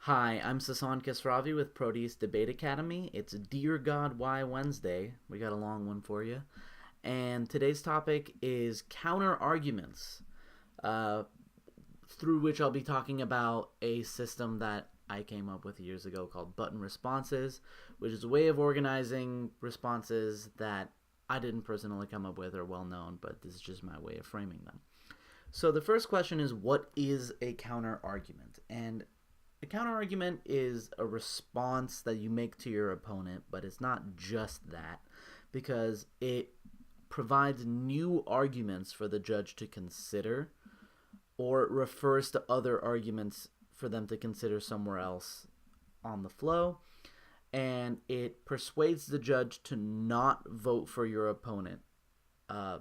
Hi, I'm Sasan Kasravi with Proteus Debate Academy. It's Dear God Why Wednesday. We got a long one for you. And today's topic is counter arguments, uh, through which I'll be talking about a system that I came up with years ago called button responses, which is a way of organizing responses that I didn't personally come up with or well known, but this is just my way of framing them. So the first question is, what is a counter argument? And a counter argument is a response that you make to your opponent, but it's not just that, because it provides new arguments for the judge to consider, or it refers to other arguments for them to consider somewhere else on the flow, and it persuades the judge to not vote for your opponent uh,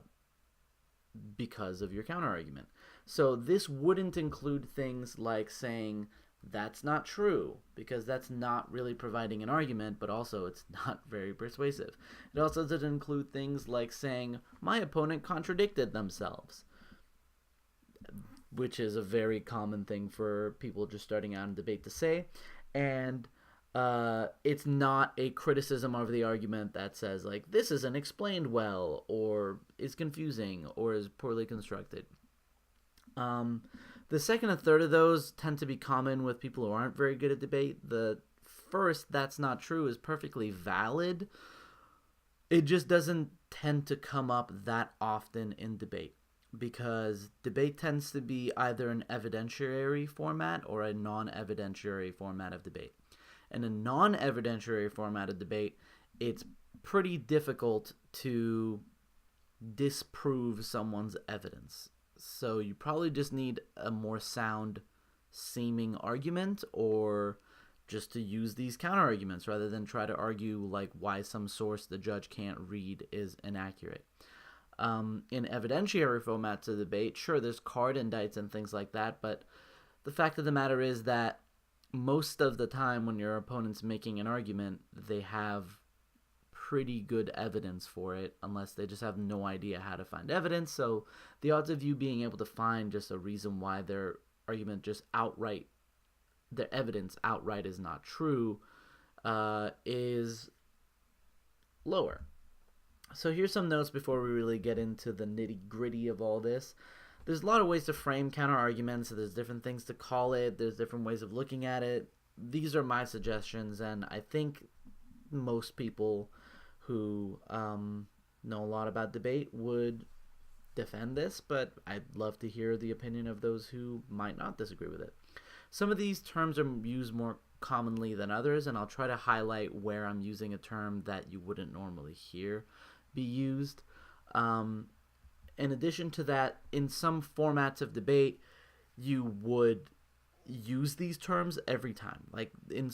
because of your counterargument. So this wouldn't include things like saying that's not true, because that's not really providing an argument, but also it's not very persuasive. It also doesn't include things like saying my opponent contradicted themselves, which is a very common thing for people just starting out in debate to say. And it's not a criticism of the argument that says like this isn't explained well, or is confusing, or is poorly constructed. The second and third of those tend to be common with people who aren't very good at debate. The first, that's not true, is perfectly valid. It just doesn't tend to come up that often in debate, because debate tends to be either an evidentiary format or a non-evidentiary format of debate. In a non-evidentiary format of debate, it's pretty difficult to disprove someone's evidence. So you probably just need a more sound seeming argument, or just to use these counter arguments rather than try to argue like why some source the judge can't read is inaccurate. In evidentiary formats of debate, sure, there's card indites and things like that, but the fact of the matter is that most of the time when your opponent's making an argument, they have pretty good evidence for it, unless they just have no idea how to find evidence. So the odds of you being able to find just a reason why their argument just outright, their evidence outright is not true, is lower. So here's some notes before we really get into the nitty gritty of all this. There's a lot of ways to frame counter arguments. There's different things to call it. There's different ways of looking at it. These are my suggestions, and I think most people who know a lot about debate would defend this, but I'd love to hear the opinion of those who might not disagree with it. Some of these terms are used more commonly than others, and I'll try to highlight where I'm using a term that you wouldn't normally hear be used. In addition to that, in some formats of debate, you would use these terms every time. Like in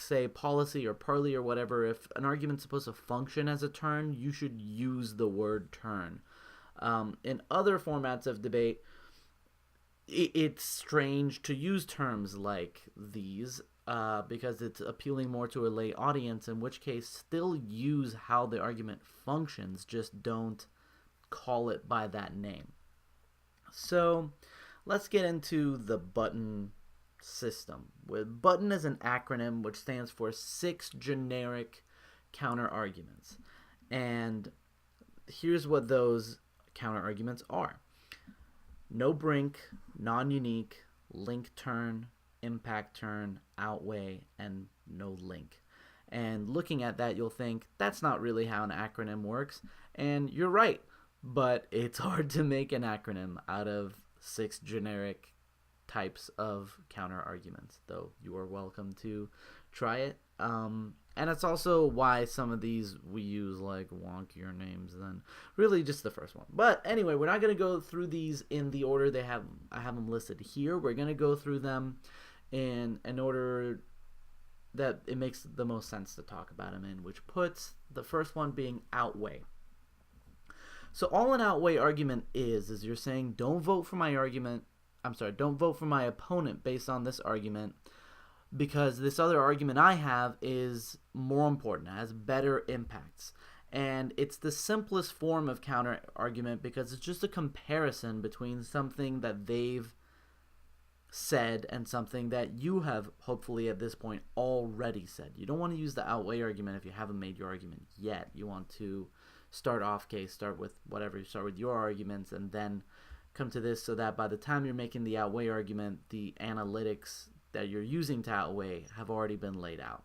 say policy or parley or whatever, if an argument's supposed to function as a turn, you should use the word turn. In other formats of debate, it's strange to use terms like these, because it's appealing more to a lay audience, in which case still use how the argument functions, just don't call it by that name. So let's get into the button system. With button as an acronym, which stands for 6 generic counter arguments. And here's what those counter arguments are: no brink, non-unique, link turn, impact turn, outweigh, and no link. And looking at that, you'll think that's not really how an acronym works, and you're right, but it's hard to make an acronym out of 6 generic types of counter arguments, though you are welcome to try it. And it's also why some of these we use like wonkier names than really just the first one. But anyway, we're not going to go through these in the order I have them listed here. We're going to go through them in an order that it makes the most sense to talk about them in, which puts the first one being outweigh. So all an outweigh argument is you're saying don't vote for my argument. Don't vote for my opponent based on this argument, because this other argument I have is more important, has better impacts. And it's the simplest form of counter argument because it's just a comparison between something that they've said and something that you have hopefully at this point already said. You don't want to use the outweigh argument if you haven't made your argument yet. You want to start off case, start with whatever, you start with your arguments and then come to this, so that by the time you're making the outweigh argument, the analytics that you're using to outweigh have already been laid out.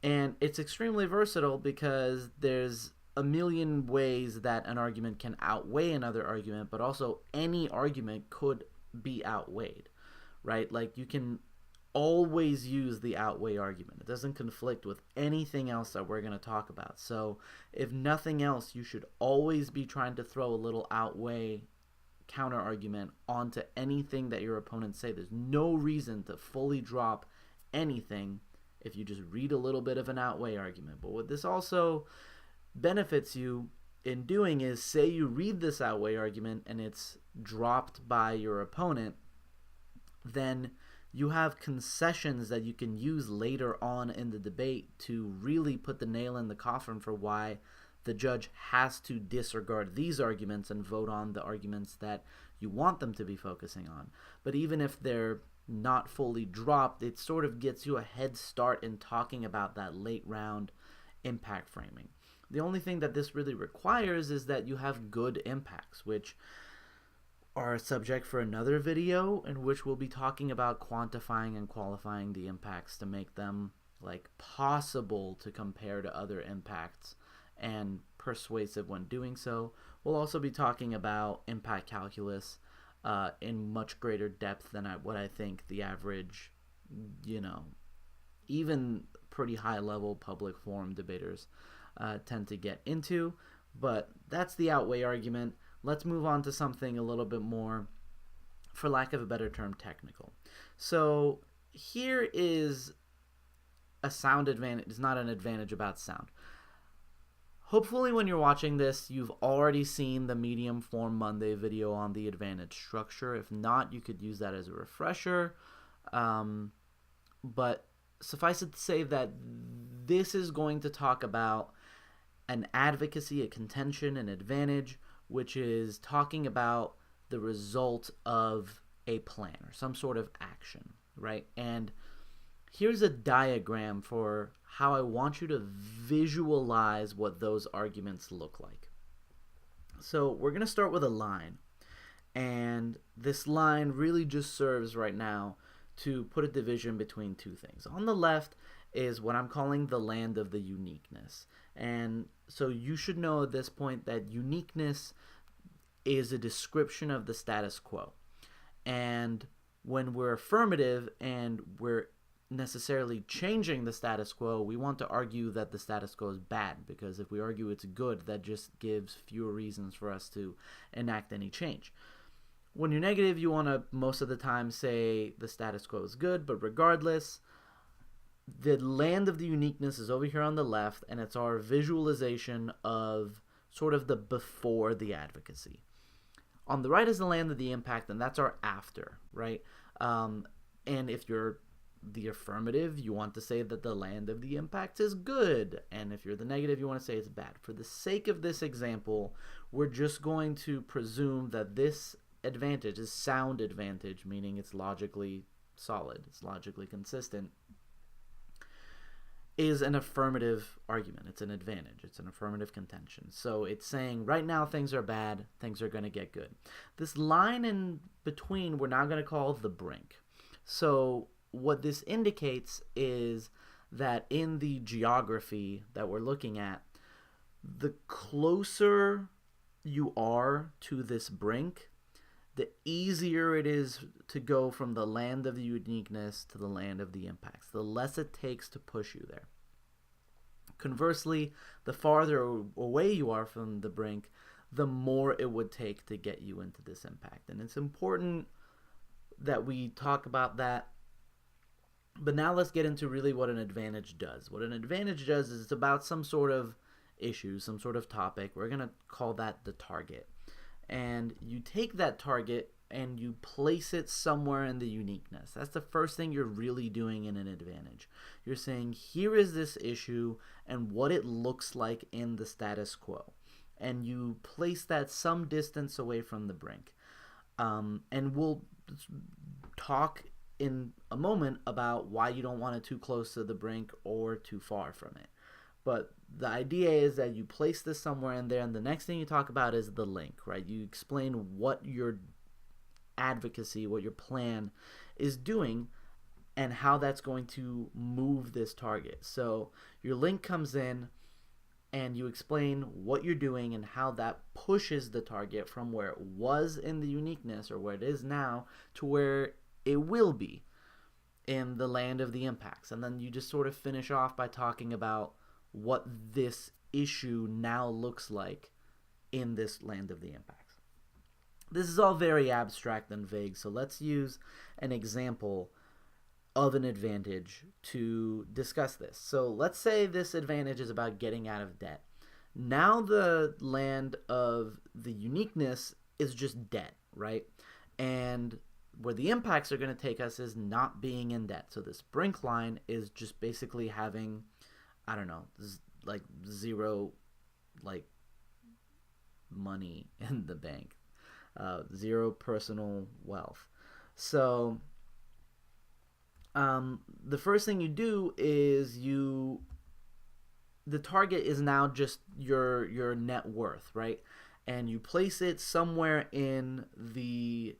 And it's extremely versatile because there's a million ways that an argument can outweigh another argument, but also any argument could be outweighed, right? Like you can always use the outweigh argument. It doesn't conflict with anything else that we're going to talk about. So if nothing else, you should always be trying to throw a little outweigh counter argument onto anything that your opponents say. There's no reason to fully drop anything if you just read a little bit of an outweigh argument. But what this also benefits you in doing is, say you read this outweigh argument and it's dropped by your opponent, then you have concessions that you can use later on in the debate to really put the nail in the coffin for why the judge has to disregard these arguments and vote on the arguments that you want them to be focusing on. But even if they're not fully dropped, it sort of gets you a head start in talking about that late round impact framing. The only thing that this really requires is that you have good impacts, which are a subject for another video, in which we'll be talking about quantifying and qualifying the impacts to make them like possible to compare to other impacts and persuasive when doing so. We'll also be talking about impact calculus in much greater depth than what I think the average, even pretty high level public forum debaters tend to get into. But that's the outweigh argument. Let's move on to something a little bit more, for lack of a better term, technical. So here is a sound advantage. It's not an advantage about sound. Hopefully when you're watching this, you've already seen the Medium Form Monday video on the advantage structure. If not, you could use that as a refresher. But suffice it to say that this is going to talk about an advocacy, a contention, an advantage, which is talking about the result of a plan or some sort of action, right? And here's a diagram for how I want you to visualize what those arguments look like. So we're going to start with a line. And this line really just serves right now to put a division between two things. On the left is what I'm calling the land of the uniqueness. And so you should know at this point that uniqueness is a description of the status quo. And when we're affirmative and we're necessarily changing the status quo, we want to argue that the status quo is bad, because if we argue it's good, that just gives fewer reasons for us to enact any change. When you're negative, you want to most of the time say the status quo is good, but regardless, the land of the uniqueness is over here on the left, and it's our visualization of sort of the before the advocacy. On the right is the land of the impact, and that's our after, right? And if you're the affirmative, you want to say that the land of the impact is good. And if you're the negative, you want to say it's bad. For the sake of this example, we're just going to presume that this advantage is sound advantage, meaning it's logically solid, it's logically consistent, is an affirmative argument. It's an advantage. It's an affirmative contention. So it's saying right now things are bad, things are going to get good. This line in between we're now going to call the brink. So what this indicates is that in the geography that we're looking at, the closer you are to this brink, the easier it is to go from the land of the uniqueness to the land of the impacts. The less it takes to push you there. Conversely, the farther away you are from the brink, the more it would take to get you into this impact. And it's important that we talk about that. But now let's get into really what an advantage does. What an advantage does is it's about some sort of issue, some sort of topic. We're going to call that the target. And you take that target and you place it somewhere in the uniqueness. That's the first thing you're really doing in an advantage. You're saying, here is this issue and what it looks like in the status quo. And you place that some distance away from the brink. And we'll talk in a moment about why you don't want it too close to the brink or too far from it. But the idea is that you place this somewhere in there, and the next thing you talk about is the link, right? You explain what your advocacy, what your plan is doing, and how that's going to move this target. So your link comes in, and you explain what you're doing and how that pushes the target from where it was in the uniqueness, or where it is now, to where it will be in the land of the impacts. And then you just sort of finish off by talking about what this issue now looks like in this land of the impacts. This is all very abstract and vague, so let's use an example of an advantage to discuss this. So let's say this advantage is about getting out of debt. Now the land of the uniqueness is just debt, right? And where the impacts are going to take us is not being in debt. So this brink line is just basically having, I don't know, like zero like money in the bank, zero personal wealth. So the first thing you do is the target is now just your net worth, right? And you place it somewhere in the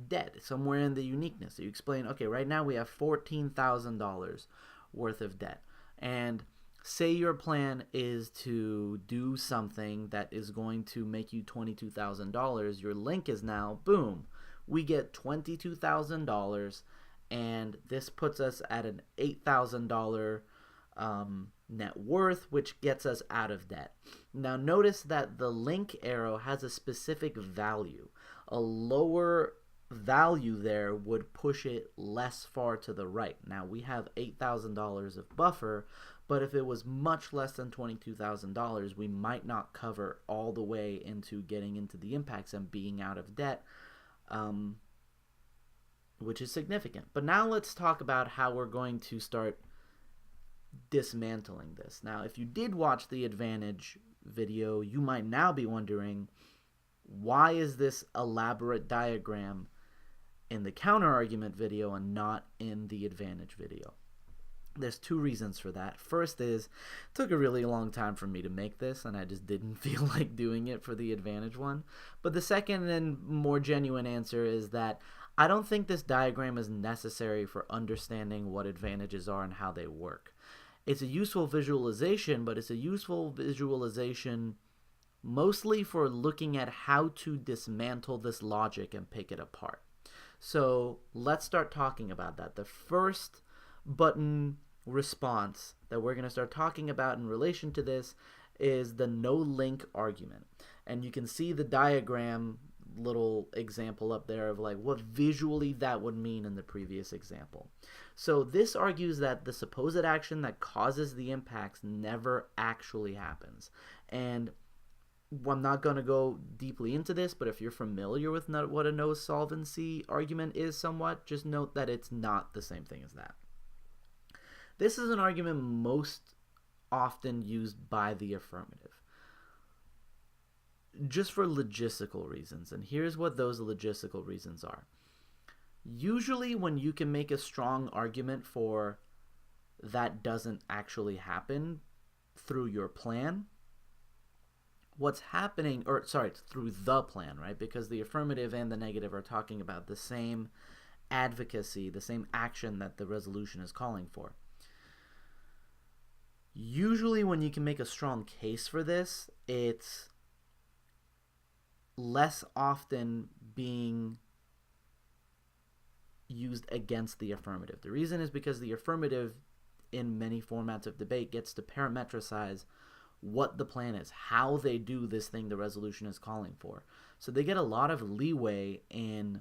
debt, somewhere in the uniqueness. So you explain, okay, right now we have $14,000 worth of debt. And say your plan is to do something that is going to make you $22,000. Your link is now, boom, we get $22,000, and this puts us at an $8,000 net worth, which gets us out of debt. Now notice that the link arrow has a specific value. A lower value there would push it less far to the right. Now we have $8,000 of buffer, but if it was much less than $22,000, we might not cover all the way into getting into the impacts and being out of debt, which is significant. But now let's talk about how we're going to start dismantling this. Now, if you did watch the advantage video, you might now be wondering, why is this elaborate diagram in the counter-argument video and not in the advantage video? There's two reasons for that. First is, it took a really long time for me to make this, and I just didn't feel like doing it for the advantage one. But the second and more genuine answer is that I don't think this diagram is necessary for understanding what advantages are and how they work. It's a useful visualization, but it's a useful visualization mostly for looking at how to dismantle this logic and pick it apart. So let's start talking about that. The first button response that we're going to start talking about in relation to this is the no link argument. And you can see the diagram little example up there of like what visually that would mean in the previous example. So this argues that the supposed action that causes the impacts never actually happens. And I'm not going to go deeply into this, but if you're familiar with what a no solvency argument is somewhat, just note that it's not the same thing as that. This is an argument most often used by the affirmative, just for logistical reasons. And here's what those logistical reasons are. Usually when you can make a strong argument for that doesn't actually happen through your plan, what's happening, or sorry, through the plan, right? Because the affirmative and the negative are talking about the same advocacy, the same action that the resolution is calling for. Usually when you can make a strong case for this, it's less often being used against the affirmative. The reason is because the affirmative in many formats of debate gets to parametricize what the plan is, how they do this thing the resolution is calling for. So they get a lot of leeway in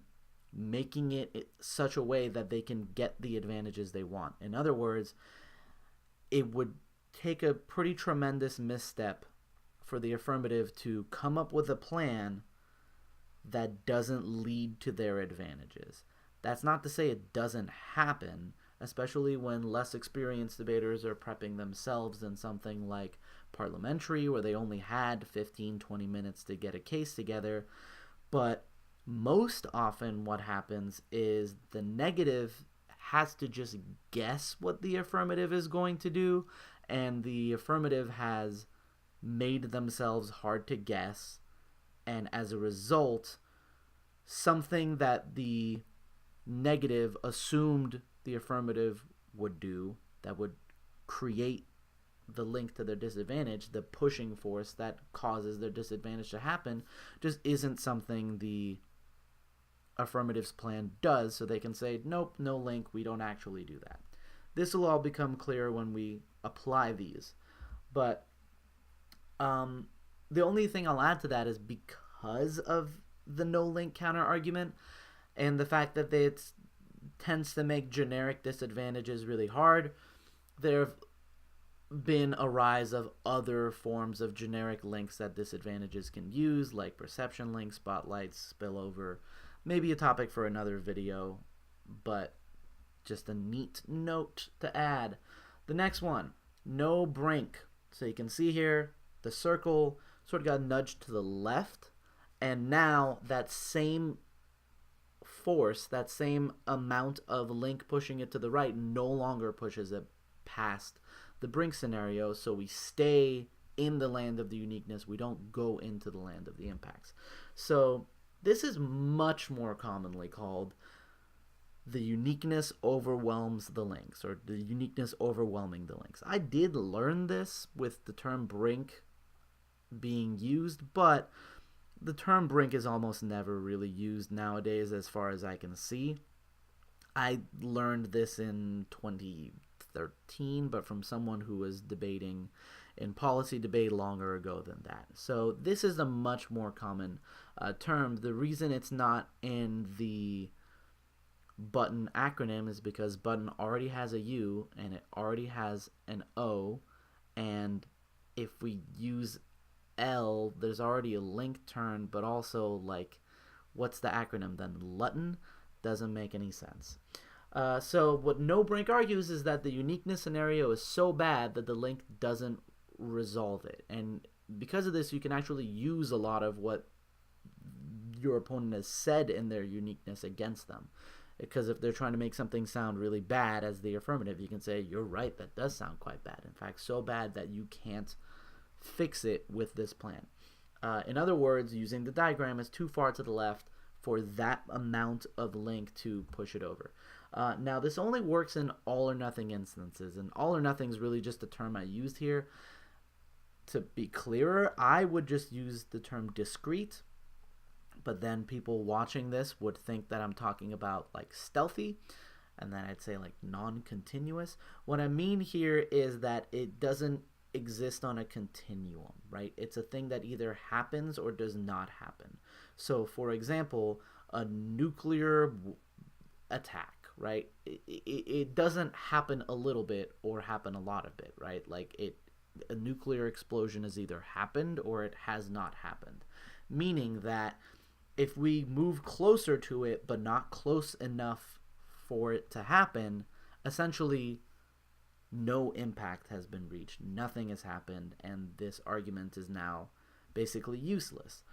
making it such a way that they can get the advantages they want. In other words, it would take a pretty tremendous misstep for the affirmative to come up with a plan that doesn't lead to their advantages. That's not to say it doesn't happen, especially when less experienced debaters are prepping themselves in something like parliamentary, where they only had 15-20 minutes to get a case together. But Most often what happens is the negative has to just guess what the affirmative is going to do, and the affirmative has made themselves hard to guess, and as a result, something that the negative assumed the affirmative would do, that would create the link to their disadvantage, the pushing force that causes their disadvantage to happen, just isn't something the affirmative's plan does, so they can say, nope, no link, we don't actually do that. This will all become clear when we apply these. But the only thing I'll add to that is because of the no link counter argument and the fact that it tends to make generic disadvantages really hard, there have been a rise of other forms of generic links that disadvantages can use, like perception links, spotlights, spillover. Maybe a topic for another video, but just a neat note to add. The next one, no brink. So you can see here, the circle sort of got nudged to the left, and now that same force, that same amount of link pushing it to the right no longer pushes it past the brink scenario, so we stay in the land of the uniqueness. We don't go into the land of the impacts. So this is much more commonly called the uniqueness overwhelms the links, or the uniqueness overwhelming the links. I did learn this with the term brink being used, but the term brink is almost never really used nowadays as far as I can see. I learned this in 2013, but from someone who was debating in policy debate longer ago than that. So this is a much more common term. The reason it's not in the button acronym is because button already has a U and it already has an O, and if we use L, there's already a link turn, but also, like, what's the acronym then? Lutton? Doesn't make any sense. So what no brink argues is that the uniqueness scenario is so bad that the link doesn't resolve it, and because of this you can actually use a lot of what your opponent has said in their uniqueness against them, because if they're trying to make something sound really bad as the affirmative, you can say, you're right, that does sound quite bad, in fact so bad that you can't fix it with this plan. In other words, using the diagram is too far to the left for that amount of link to push it over. Now this only works in all or nothing instances, and all or nothing is really just a term I used here. To be clearer, I would just use the term discrete, but then people watching this would think that I'm talking about like stealthy, and then I'd say like non-continuous. What I mean here is that it doesn't exist on a continuum, right? It's a thing that either happens or does not happen. So for example, a nuclear attack, right? It doesn't happen a little bit or happen a lot of it, right? Like a nuclear explosion has either happened or it has not happened, meaning that if we move closer to it but not close enough for it to happen, essentially no impact has been reached, nothing has happened, and this argument is now basically useless.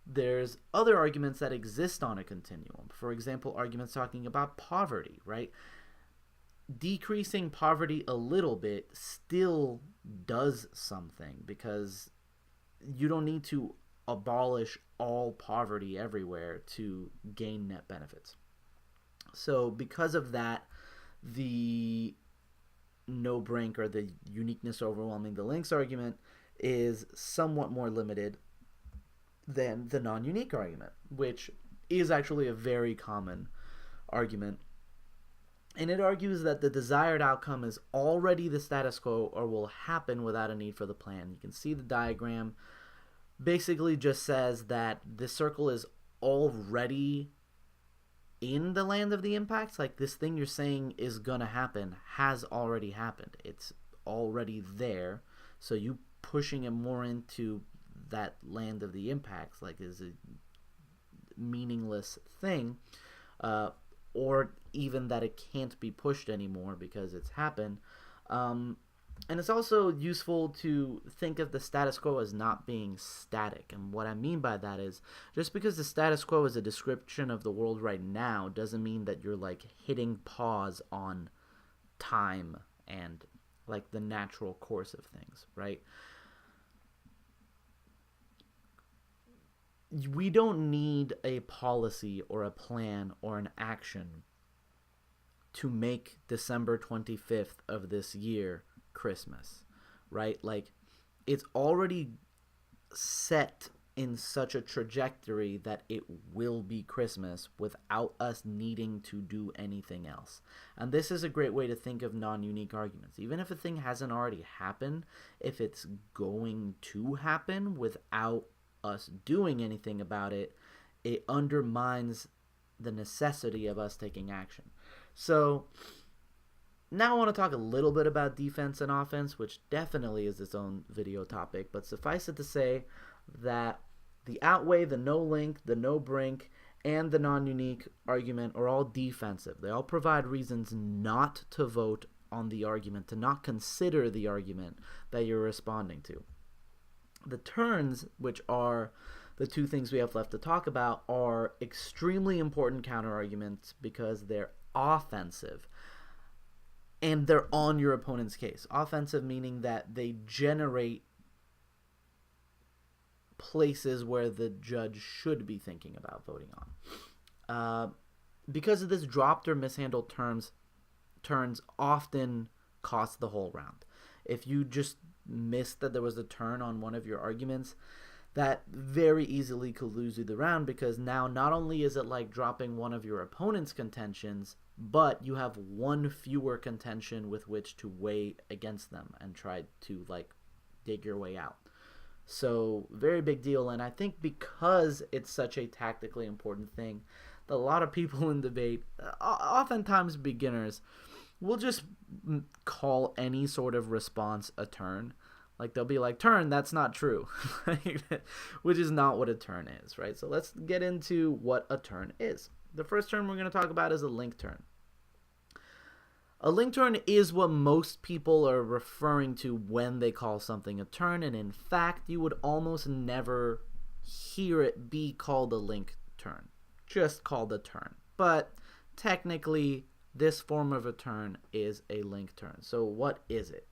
There's other arguments that exist on a continuum. For example, arguments talking about poverty, right? Decreasing poverty a little bit still does something, because you don't need to abolish all poverty everywhere to gain net benefits. So because of that, the no brink, or the uniqueness overwhelming the links argument, is somewhat more limited than the non-unique argument, which is actually a very common argument. And it argues that the desired outcome is already the status quo or will happen without a need for the plan. You can see the diagram basically just says that the circle is already in the land of the impacts. Like, this thing you're saying is gonna happen has already happened. It's already there. So you pushing it more into that land of the impacts, like, is a meaningless thing, or even that it can't be pushed anymore because it's happened. And it's also useful to think of the status quo as not being static. And what I mean by that is, just because the status quo is a description of the world right now doesn't mean that you're like hitting pause on time and like the natural course of things, right? We don't need a policy or a plan or an action to make December 25th of this year Christmas, right? Like, it's already set in such a trajectory that it will be Christmas without us needing to do anything else. And this is a great way to think of non-unique arguments. Even if a thing hasn't already happened, if it's going to happen without us doing anything about it, it undermines the necessity of us taking action. So now I want to talk a little bit about defense and offense, which definitely is its own video topic, but suffice it to say that the outweigh, the no link, the no brink, and the non-unique argument are all defensive. They all provide reasons not to vote on the argument, to not consider the argument that you're responding to. The turns, which are the two things we have left to talk about, are extremely important counterarguments because they're offensive. And they're on your opponent's case. Offensive meaning that they generate places where the judge should be thinking about voting on. Because of this, dropped or mishandled turns often cost the whole round. If you just missed that there was a turn on one of your arguments, that very easily could lose you the round, because now not only is it like dropping one of your opponent's contentions, but you have one fewer contention with which to weigh against them and try to like dig your way out. So very big deal. And I think because it's such a tactically important thing, that a lot of people in debate, oftentimes beginners, will just call any sort of response a turn. Like, they'll be like, turn, that's not true, which is not what a turn is, right? So let's get into what a turn is. The first turn we're going to talk about is a link turn. A link turn is what most people are referring to when they call something a turn, and in fact, you would almost never hear it be called a link turn, just called a turn. But technically, this form of a turn is a link turn. So what is it?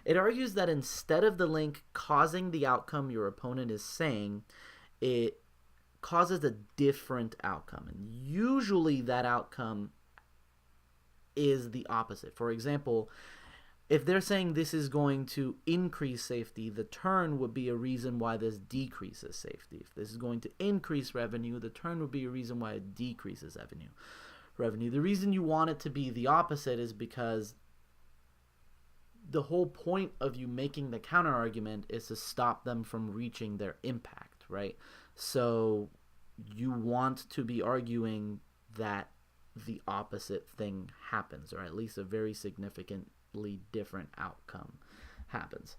It argues that instead of the link causing the outcome your opponent is saying, it causes a different outcome. And usually that outcome is the opposite. For example, if they're saying this is going to increase safety, the turn would be a reason why this decreases safety. If this is going to increase revenue, the turn would be a reason why it decreases revenue. The reason you want it to be the opposite is because the whole point of you making the counter argument is to stop them from reaching their impact, right? So you want to be arguing that the opposite thing happens, or at least a very significantly different outcome happens.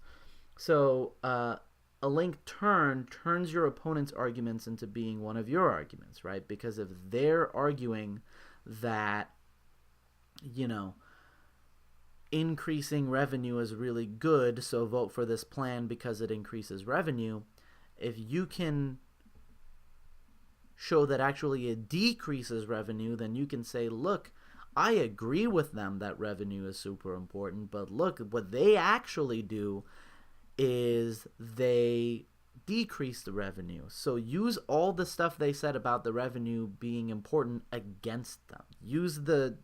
So a link turn turns your opponent's arguments into being one of your arguments, right? Because if they're arguing that, increasing revenue is really good, so vote for this plan because it increases revenue, if you can show that actually it decreases revenue, then you can say, look, I agree with them that revenue is super important, but look, what they actually do is they decrease the revenue. So use all the stuff they said about the revenue being important against them. Use the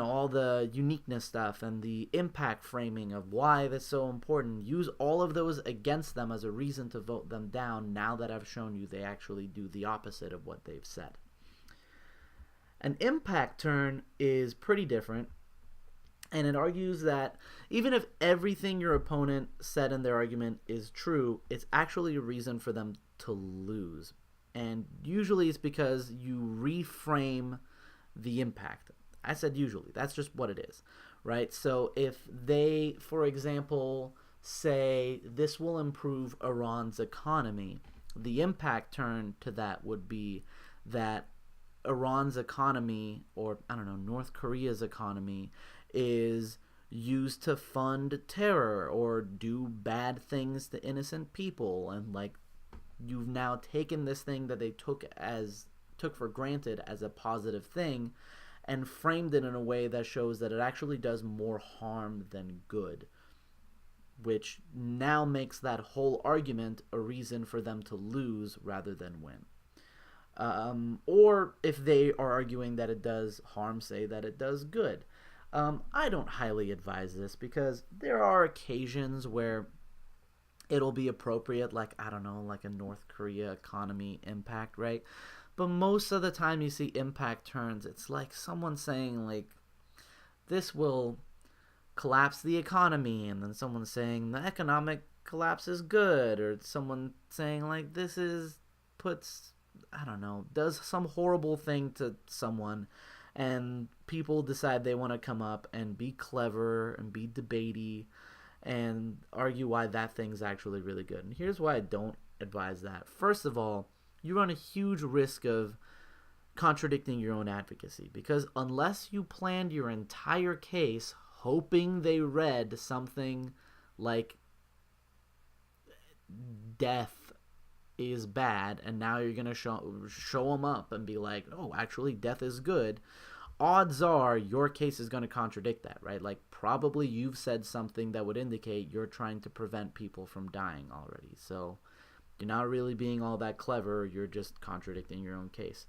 all the uniqueness stuff and the impact framing of why that's so important. Use all of those against them as a reason to vote them down now that I've shown you they actually do the opposite of what they've said. An impact turn is pretty different, and it argues that even if everything your opponent said in their argument is true, it's actually a reason for them to lose. And usually it's because you reframe the impact. I said usually. That's just what it is, right? So if they, for example, say this will improve Iran's economy, the impact turn to that would be that Iran's economy, or North Korea's economy, is used to fund terror or do bad things to innocent people, and like you've now taken this thing that they took for granted as a positive thing and framed it in a way that shows that it actually does more harm than good, which now makes that whole argument a reason for them to lose rather than win. Or if they are arguing that it does harm, say that it does good. I don't highly advise this because there are occasions where it'll be appropriate, like, I don't know, like a North Korea economy impact, right? But most of the time you see impact turns, it's like someone saying, like, this will collapse the economy, and then someone saying the economic collapse is good, or someone saying, like, this is, puts, I don't know, does some horrible thing to someone, and people decide they want to come up and be clever and be debatey and argue why that thing's actually really good. And here's why I don't advise that. First of all, you run a huge risk of contradicting your own advocacy, because unless you planned your entire case hoping they read something like death is bad, and now you're going to show them up and be like, oh, actually death is good, odds are your case is going to contradict that, right? Like, probably you've said something that would indicate you're trying to prevent people from dying already. So you're not really being all that clever. You're just contradicting your own case.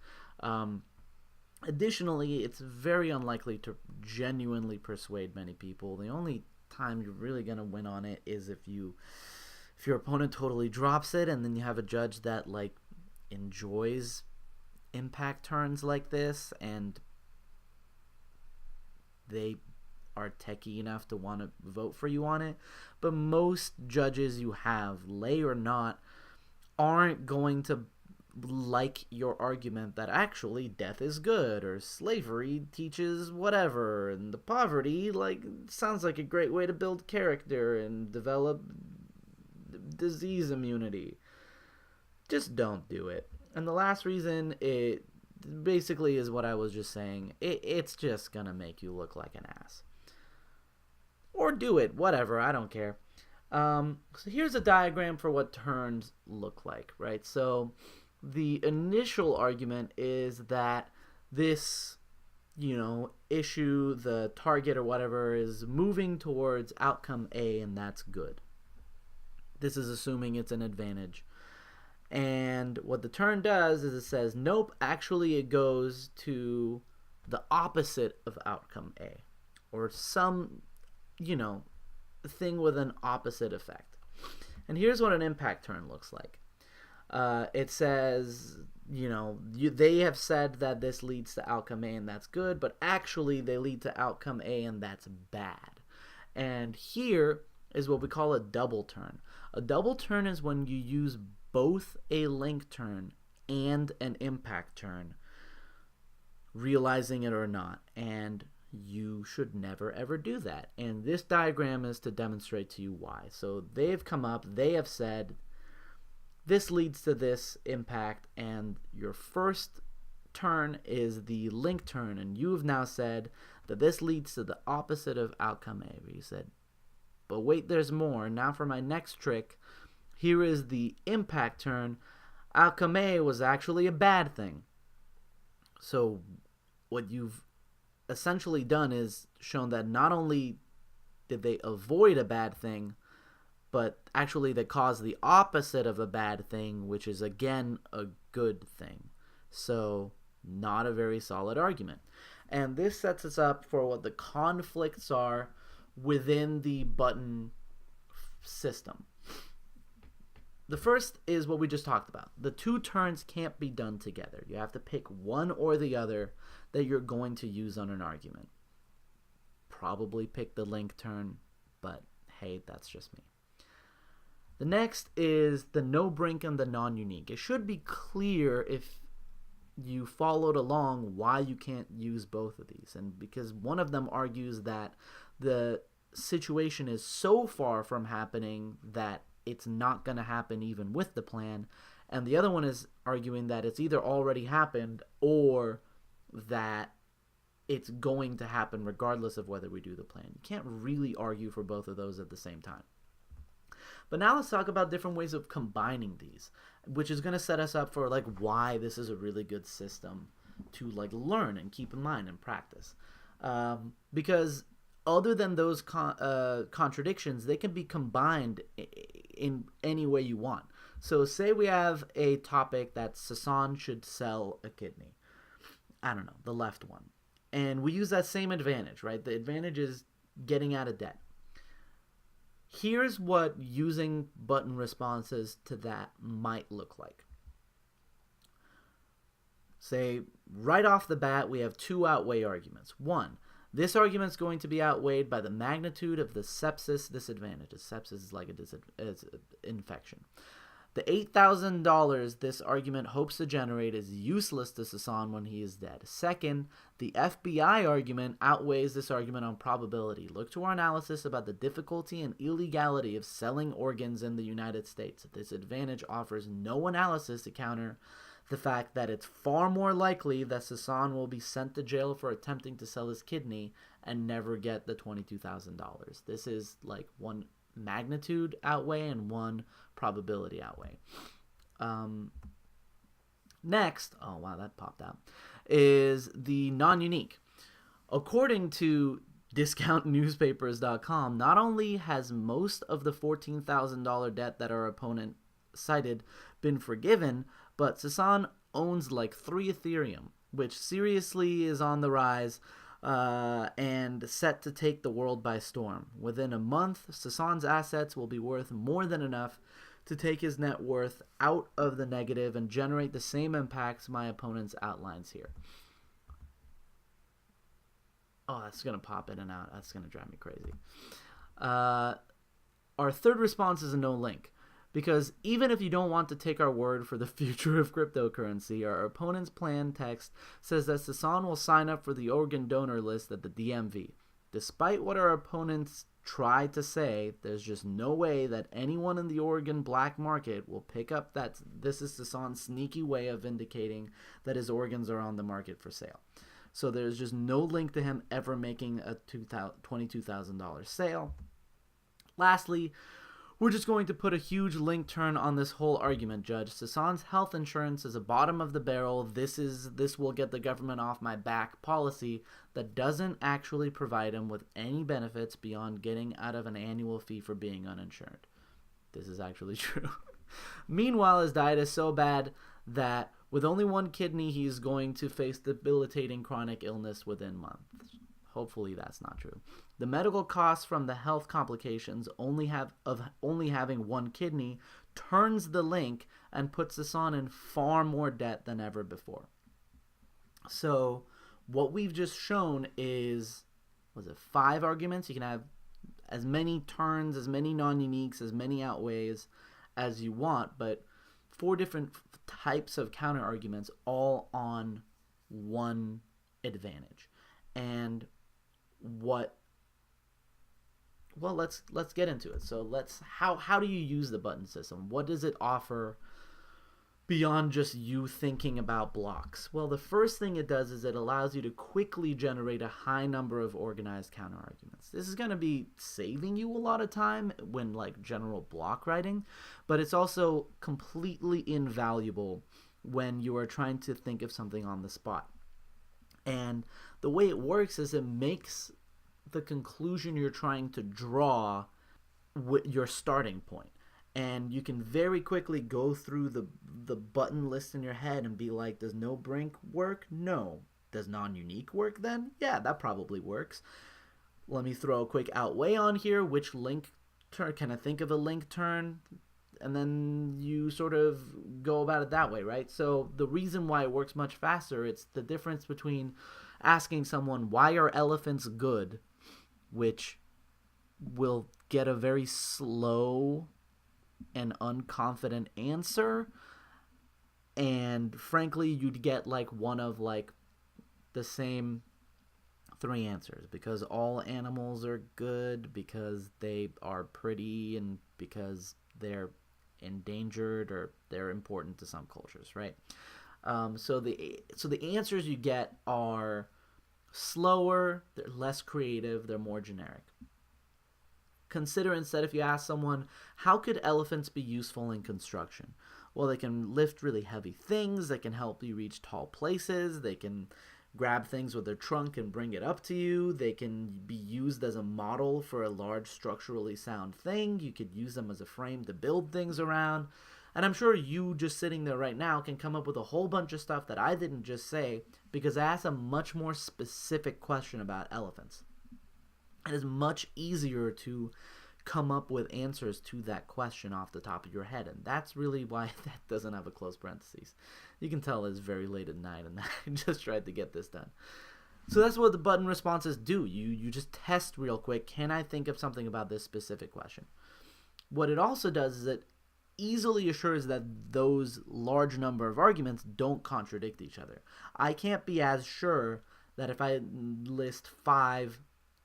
Additionally, it's very unlikely to genuinely persuade many people. The only time you're really going to win on it is if your opponent totally drops it, and then you have a judge that, like, enjoys impact turns like this, and they are techie enough to want to vote for you on it. But most judges you have, lay or not, aren't going to like your argument that actually death is good, or slavery teaches whatever, and the poverty, like, sounds like a great way to build character and develop disease immunity. Just don't do it. And the last reason, it basically is what I was just saying. It's just gonna make you look like an ass. Or do it, whatever, I don't care. So here's a diagram for what turns look like, right? So the initial argument is that this, issue, the target or whatever, is moving towards outcome A, and that's good. This is assuming it's an advantage. And what the turn does is it says, nope, actually it goes to the opposite of outcome A, or some, thing with an opposite effect. And here's what an impact turn looks like. It says, they have said that this leads to outcome A and that's good, but actually they lead to outcome A and that's bad. And here is what we call a double turn. A double turn is when you use both a link turn and an impact turn, realizing it or not. And you should never ever do that. And this diagram is to demonstrate to you why. So they've come up, they have said, this leads to this impact, and your first turn is the link turn, and you have now said that this leads to the opposite of outcome A. You said, but wait, there's more. Now for my next trick, here is the impact turn. Outcome A was actually a bad thing. So what you've essentially done is shown that not only did they avoid a bad thing, but actually they caused the opposite of a bad thing, which is again a good thing. So not a very solid argument. And this sets us up for what the conflicts are within the button system. The first is what we just talked about. The two turns can't be done together. You have to pick one or the other that you're going to use on an argument. Probably pick the link turn, but hey, that's just me. The next is the no brink and the non-unique. It should be clear if you followed along why you can't use both of these. And because one of them argues that the situation is so far from happening that it's not going to happen even with the plan. And the other one is arguing that it's either already happened or that it's going to happen regardless of whether we do the plan. You can't really argue for both of those at the same time. But now let's talk about different ways of combining these, which is going to set us up for like why this is a really good system to like learn and keep in mind and practice. Because other than those contradictions, they can be combined in any way you want. So say we have a topic that Sasan should sell a kidney. I don't know, the left one. And we use that same advantage, right? The advantage is getting out of debt. Here's what using button responses to that might look like. Say, right off the bat, we have two outweigh arguments. One, this argument is going to be outweighed by the magnitude of the sepsis disadvantage. Sepsis is like an infection. The $8,000 this argument hopes to generate is useless to Sasan when he is dead. Second, the FBI argument outweighs this argument on probability. Look to our analysis about the difficulty and illegality of selling organs in the United States. This advantage offers no analysis to counter the fact that it's far more likely that Sasan will be sent to jail for attempting to sell his kidney and never get the $22,000. This is like one magnitude outweigh and one probability outweigh. Next, oh wow, that popped out, is the non-unique. According to discountnewspapers.com, not only has most of the $14,000 debt that our opponent cited been forgiven, but Sasan owns like 3 Ethereum, which seriously is on the rise and set to take the world by storm. Within a month, Sasan's assets will be worth more than enough to take his net worth out of the negative and generate the same impacts my opponent's outlines here. Oh, that's going to pop in and out. That's going to drive me crazy. Our third response is a no link. Because even if you don't want to take our word for the future of cryptocurrency, our opponent's plan text says that Sasan will sign up for the organ donor list at the DMV. Despite what our opponents try to say, there's just no way that anyone in the Oregon black market will pick up that this is Sasan's sneaky way of indicating that his organs are on the market for sale. So there's just no link to him ever making a $22,000 sale. Lastly, we're just going to put a huge link turn on this whole argument, Judge. Sasan's health insurance is a bottom of the barrel, this will get the government off my back policy that doesn't actually provide him with any benefits beyond getting out of an annual fee for being uninsured. This is actually true. Meanwhile, his diet is so bad that with only one kidney, he's going to face debilitating chronic illness within months. Hopefully that's not true. The medical costs from the health complications only having one kidney turns the link and puts Sasan in far more debt than ever before. So what we've just shown is, 5 arguments? You can have as many turns, as many non-uniques, as many outweighs as you want, but 4 different types of counter arguments all on one advantage. And let's get into it. So how do you use the button system? What does it offer beyond just you thinking about blocks? Well, the first thing it does is it allows you to quickly generate a high number of organized counter arguments. This is going to be saving you a lot of time when like general block writing, but it's also completely invaluable when you are trying to think of something on the spot. And the way it works is it makes the conclusion you're trying to draw your starting point. And you can very quickly go through the button list in your head and be like, does no Brink work? No. Does non-unique work then? Yeah, that probably works. Let me throw a quick outweigh on here. Which link turn? Can I think of a link turn? And then you sort of go about it that way, right? So the reason why it works much faster, it's the difference between asking someone, why are elephants good? Which will get a very slow and unconfident answer. And frankly, you'd get like one of like the same 3 answers, because all animals are good, because they are pretty, and because they're endangered or they're important to some cultures, right? So the answers you get are slower, they're less creative, they're more generic. Consider instead if you ask someone, how could elephants be useful in construction? Well, they can lift really heavy things, they can help you reach tall places, they can grab things with their trunk and bring it up to you, they can be used as a model for a large structurally sound thing, you could use them as a frame to build things around. And I'm sure you just sitting there right now can come up with a whole bunch of stuff that I didn't just say because I asked a much more specific question about elephants. It is much easier to come up with answers to that question off the top of your head, and that's really why that doesn't have a close parentheses. You can tell it's very late at night and I just tried to get this done. So that's what the button responses do. You just test real quick, can I think of something about this specific question? What it also does is it easily assures that those large number of arguments don't contradict each other. I can't be as sure that if I list 5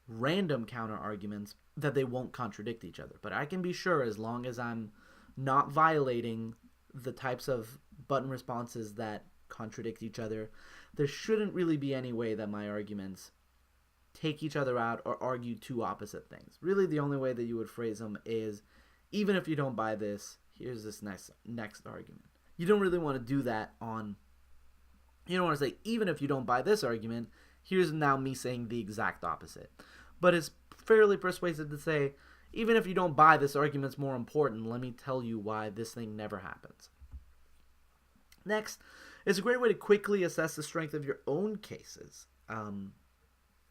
random counter arguments that they won't contradict each other, but I can be sure as long as I'm not violating the types of button responses that contradict each other, there shouldn't really be any way that my arguments take each other out or argue two opposite things. Really the only way that you would phrase them is, even if you don't buy this, here's this next argument. You don't really want to do that on, you don't want to say, even if you don't buy this argument, here's now me saying the exact opposite. But it's fairly persuasive to say, even if you don't buy this argument's more important, let me tell you why this thing never happens. Next, it's a great way to quickly assess the strength of your own cases,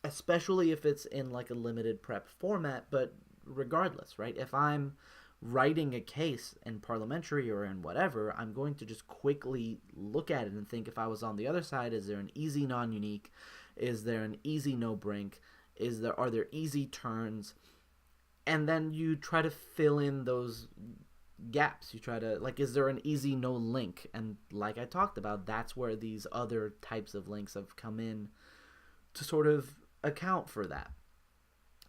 especially if it's in like a limited prep format, but regardless, right? If I'm writing a case in parliamentary or in whatever, I'm going to just quickly look at it and think, if I was on the other side, is there an easy non-unique? Is there an easy no Brink? Are there easy turns? And then you try to fill in those gaps. You try to, like, is there an easy no link? And like I talked about, that's where these other types of links have come in to sort of account for that.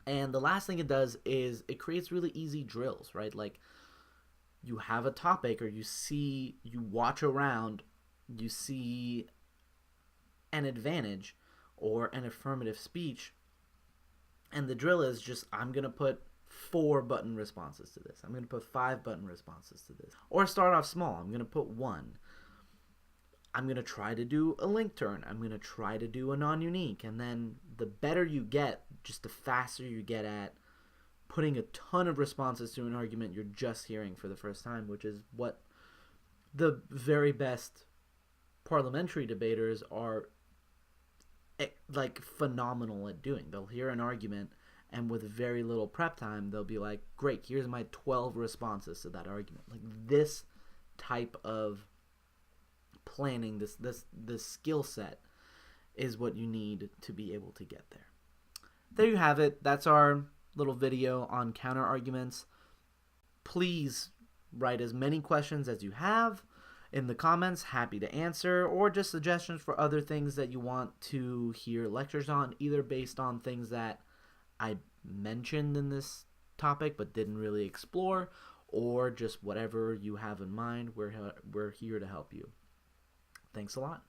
And the last thing it does is it creates really easy drills, right? Like, you have a topic, or you watch around, you see an advantage or an affirmative speech, and the drill is just, I'm going to put 4 button responses to this. I'm going to put 5 button responses to this. Or start off small. I'm going to put 1. I'm going to try to do a link turn. I'm going to try to do a non-unique. And then the better you get, just the faster you get at putting a ton of responses to an argument you're just hearing for the first time, which is what the very best parliamentary debaters are like phenomenal at doing. They'll hear an argument, and with very little prep time, they'll be like, great, here's my 12 responses to that argument. Like, this type of planning, this skill set is what you need to be able to get there. There you have it. That's our little video on counter arguments. Please write as many questions as you have in the comments. Happy to answer, or just suggestions for other things that you want to hear lectures on, either based on things that I mentioned in this topic but didn't really explore, or just whatever you have in mind. We're here to help you. Thanks a lot.